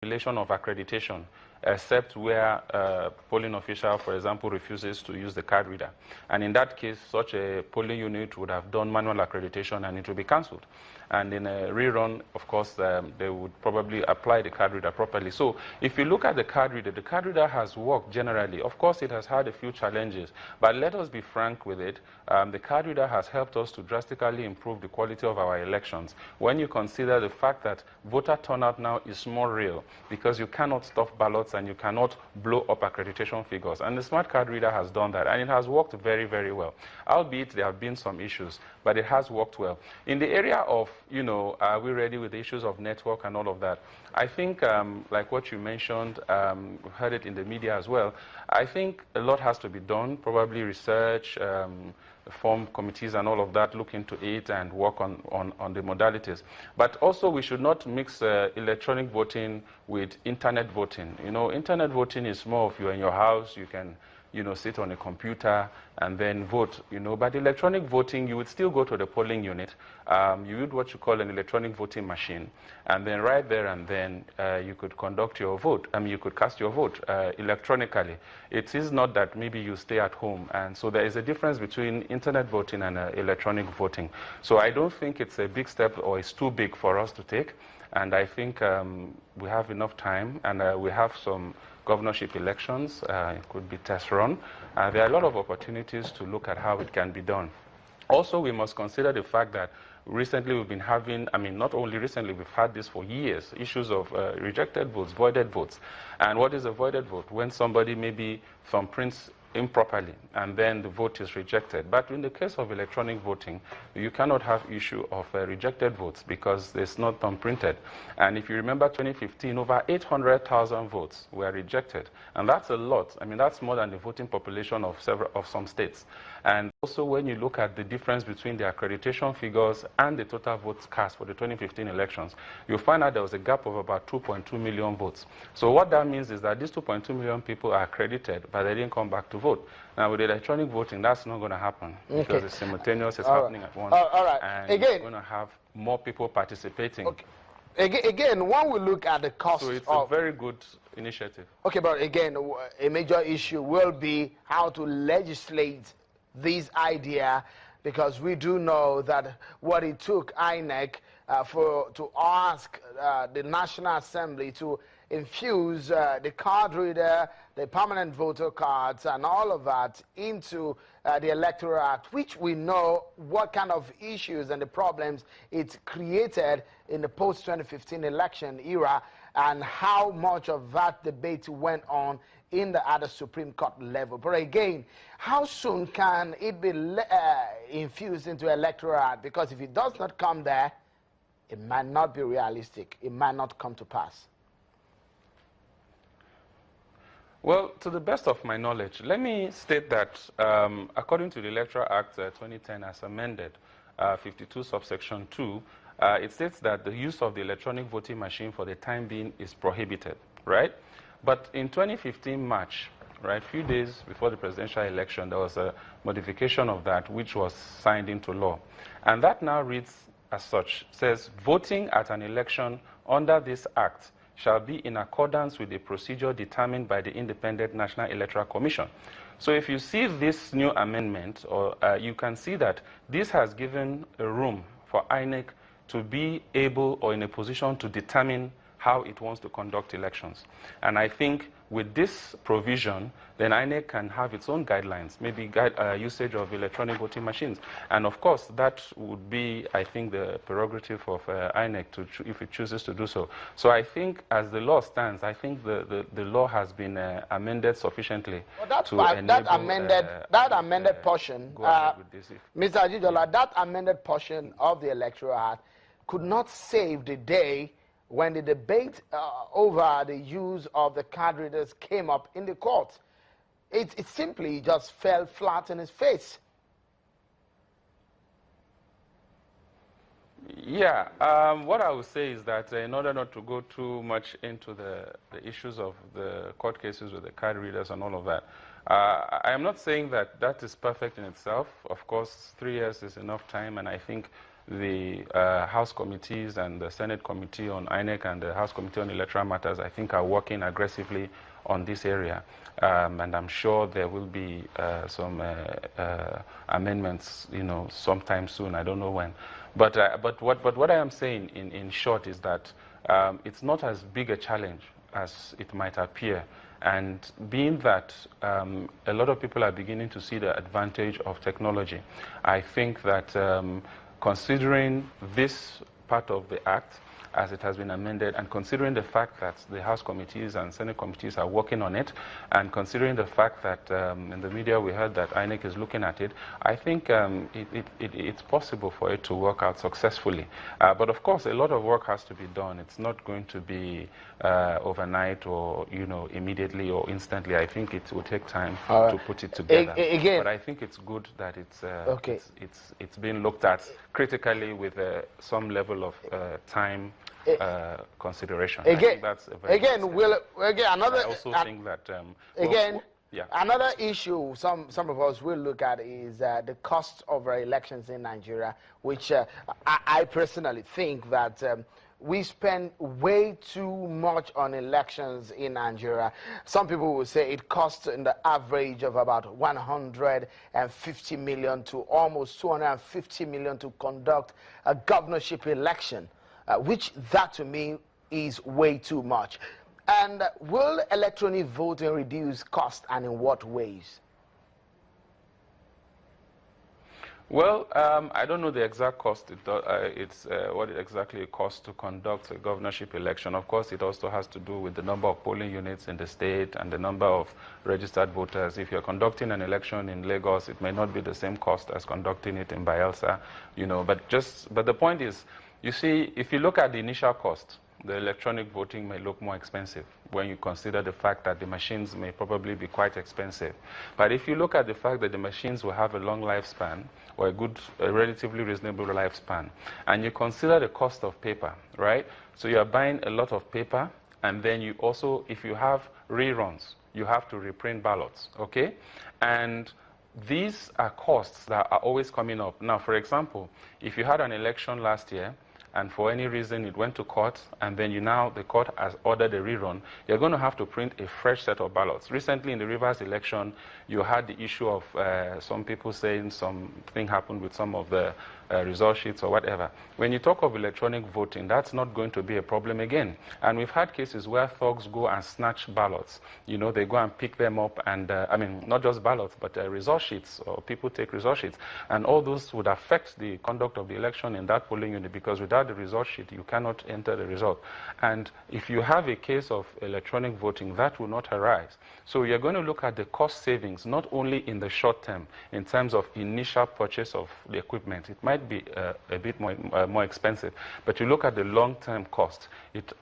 relation of accreditation, except where a polling official, for example, refuses to use the card reader. And in that case, such a polling unit would have done manual accreditation and it will be cancelled. And in a rerun, of course, they would probably apply the card reader properly. So if you look at the card reader has worked generally. Of course, it has had a few challenges, but let us be frank with it. The card reader has helped us to drastically improve the quality of our elections. When you consider the fact that voter turnout now is more real, because you cannot stuff ballots and you cannot blow up accreditation figures. And the smart card reader has done that, and it has worked very, very well. Albeit there have been some issues, but it has worked well. In the area of, are we ready with the issues of network and all of that? I think, like what you mentioned, we heard it in the media as well, I think a lot has to be done, probably research, form committees and all of that, look into it and work on the modalities. But also we should not mix electronic voting with internet voting. Internet voting is more of you're in your house, you can sit on a computer and then vote, But electronic voting, you would still go to the polling unit. You would what you call an electronic voting machine. And then right there and then you could conduct your vote. You could cast your vote electronically. It is not that maybe you stay at home. And so there is a difference between internet voting and electronic voting. So I don't think it's a big step or it's too big for us to take. And I think we have enough time, and we have some governorship elections. It could be test run. There are a lot of opportunities to look at how it can be done. Also, we must consider the fact that recently we've been having, not only recently, we've had this for years, issues of rejected votes, voided votes. And what is a voided vote? When somebody maybe thumbprints improperly and then the vote is rejected. But in the case of electronic voting, you cannot have issue of rejected votes because it's not thumbprinted. And if you remember 2015, over 800,000 votes were rejected. And that's a lot. That's more than the voting population of some states. And also when you look at the difference between the accreditation figures and the total votes cast for the 2015 elections, you'll find out there was a gap of about 2.2 million votes. So what that means is that these 2.2 million people are accredited, but they didn't come back to vote. Now, with electronic voting, that's not going to happen because it's simultaneous, it's happening at once. All right. And again, you're going to have more people participating. Okay. Again, when we look at the cost so it's a very good initiative. Okay, but again, a major issue will be how to legislate this idea, because we do know that what it took INEC to ask the National Assembly to infuse the card reader, the permanent voter cards, and all of that into the Electoral Act, which we know what kind of issues and the problems it created in the post-2015 election era, and how much of that debate went on at the Supreme Court level. But again, how soon can it be infused into Electoral Act? Because if it does not come there, it might not be realistic. It might not come to pass. Well, to the best of my knowledge, let me state that according to the Electoral Act 2010 as amended, 52 subsection 2, it states that the use of the electronic voting machine for the time being is prohibited, right? But in 2015 March, right, a few days before the presidential election, there was a modification of that which was signed into law. And that now reads as such, says, voting at an election under this act shall be in accordance with the procedure determined by the Independent National Electoral Commission. So if you see this new amendment, you can see that this has given a room for INEC to be able or in a position to determine how it wants to conduct elections. And I think with this provision, then INEC can have its own guidelines, maybe usage of electronic voting machines. And of course, that would be, I think, the prerogative of INEC if it chooses to do so. So I think as the law stands, I think the law has been amended sufficiently that amended portion, Mr. Ajijola, that amended portion of the Electoral Act could not save the day when the debate over the use of the card readers came up in the court. It simply just fell flat in his face. Yeah, what I would say is that in order not to go too much into the issues of the court cases with the card readers and all of that, I am not saying that that is perfect in itself. Of course, 3 years is enough time, and I think the House committees and the Senate Committee on INEC and the House Committee on Electoral Matters, I think, are working aggressively on this area. And I'm sure there will be some amendments, sometime soon. I don't know when. But what I am saying in short is that it's not as big a challenge as it might appear. And being that a lot of people are beginning to see the advantage of technology, I think that considering this part of the Act, as it has been amended, and considering the fact that the House committees and Senate committees are working on it, and considering the fact that in the media we heard that INEC is looking at it, I think it's possible for it to work out successfully. But of course, a lot of work has to be done. It's not going to be overnight or immediately or instantly. I think it will take time to put it together. Again, but I think it's good that okay. it's been looked at critically with some level of time consideration. Again, I think that's a very another. I also think that another issue some of us will look at is the cost of our elections in Nigeria, which I personally think that we spend way too much on elections in Nigeria. Some people will say it costs in the average of about 150 million to almost 250 million to conduct a governorship election, which that to me is way too much. And will electronic voting reduce cost, and in what ways? Well, I don't know the exact cost. It's what it exactly costs to conduct a governorship election. Of course, it also has to do with the number of polling units in the state and the number of registered voters. If you're conducting an election in Lagos, it may not be the same cost as conducting it in Bayelsa, But the point is, you see, if you look at the initial cost, the electronic voting may look more expensive when you consider the fact that the machines may probably be quite expensive. But if you look at the fact that the machines will have a long lifespan, or a relatively reasonable lifespan, and you consider the cost of paper, right? So you're buying a lot of paper, and then you also, if you have reruns, you have to reprint ballots, okay? And these are costs that are always coming up. Now, for example, if you had an election last year, and for any reason it went to court, and then the court has ordered a rerun, you're going to have to print a fresh set of ballots. Recently in the Rivers election, you had the issue of some people saying something happened with some of the result sheets or whatever. When you talk of electronic voting, that's not going to be a problem again. And we've had cases where thugs go and snatch ballots. They go and pick them up, and not just ballots, but result sheets, or people take result sheets. And all those would affect the conduct of the election in that polling unit, because without the result sheet, you cannot enter the result. And if you have a case of electronic voting, that will not arise. So you're going to look at the cost savings, not only in the short term, in terms of initial purchase of the equipment. It might be a bit more expensive, but you look at the long-term cost.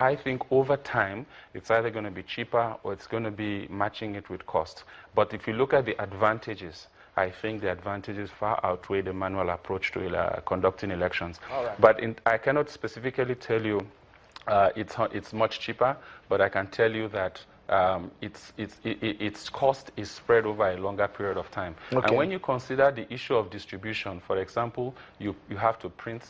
I think over time, it's either going to be cheaper or it's going to be matching it with cost. But if you look at the advantages, I think the advantages far outweigh the manual approach to conducting elections. Right. But I cannot specifically tell you it's much cheaper, but I can tell you that its cost is spread over a longer period of time. Okay. And when you consider the issue of distribution, for example, you have to print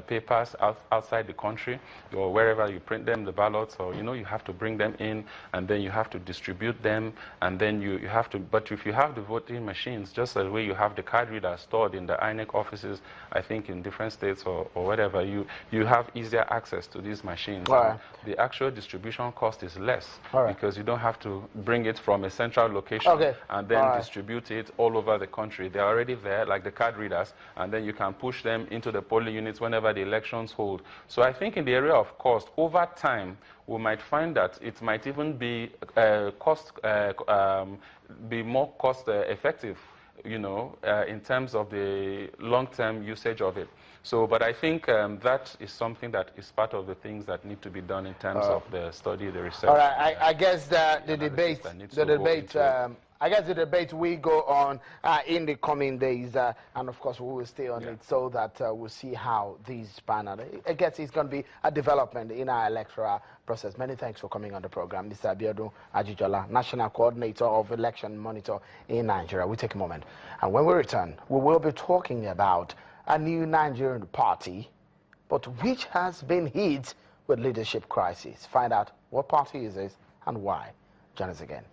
papers outside the country, or wherever you print them, the ballots, or you have to bring them in, and then you have to distribute them, and then you have to, but if you have the voting machines, just the way you have the card readers stored in the INEC offices, I think in different states or whatever, you have easier access to these machines. Right. The actual distribution cost is less, right, because you don't have to bring it from a central location and then distribute it all over the country. They're already there, like the card readers, and then you can push them into the polling units whenever the elections hold. So I think in the area of cost, over time, we might find that it might even be more cost effective, in terms of the long-term usage of it. So, but I think that is something that is part of the things that need to be done in terms of the study, the research. All right, I guess the debate will go on in the coming days, and of course we will stay on it so that we'll see how these pan out. I guess it's going to be a development in our electoral process. Many thanks for coming on the program, Mr. Abiodun Ajijola, National Coordinator of Election Monitor in Nigeria. We'll take a moment, and when we return, we will be talking about a new Nigerian party, but which has been hit with leadership crisis. Find out what party is this and why. Join us again.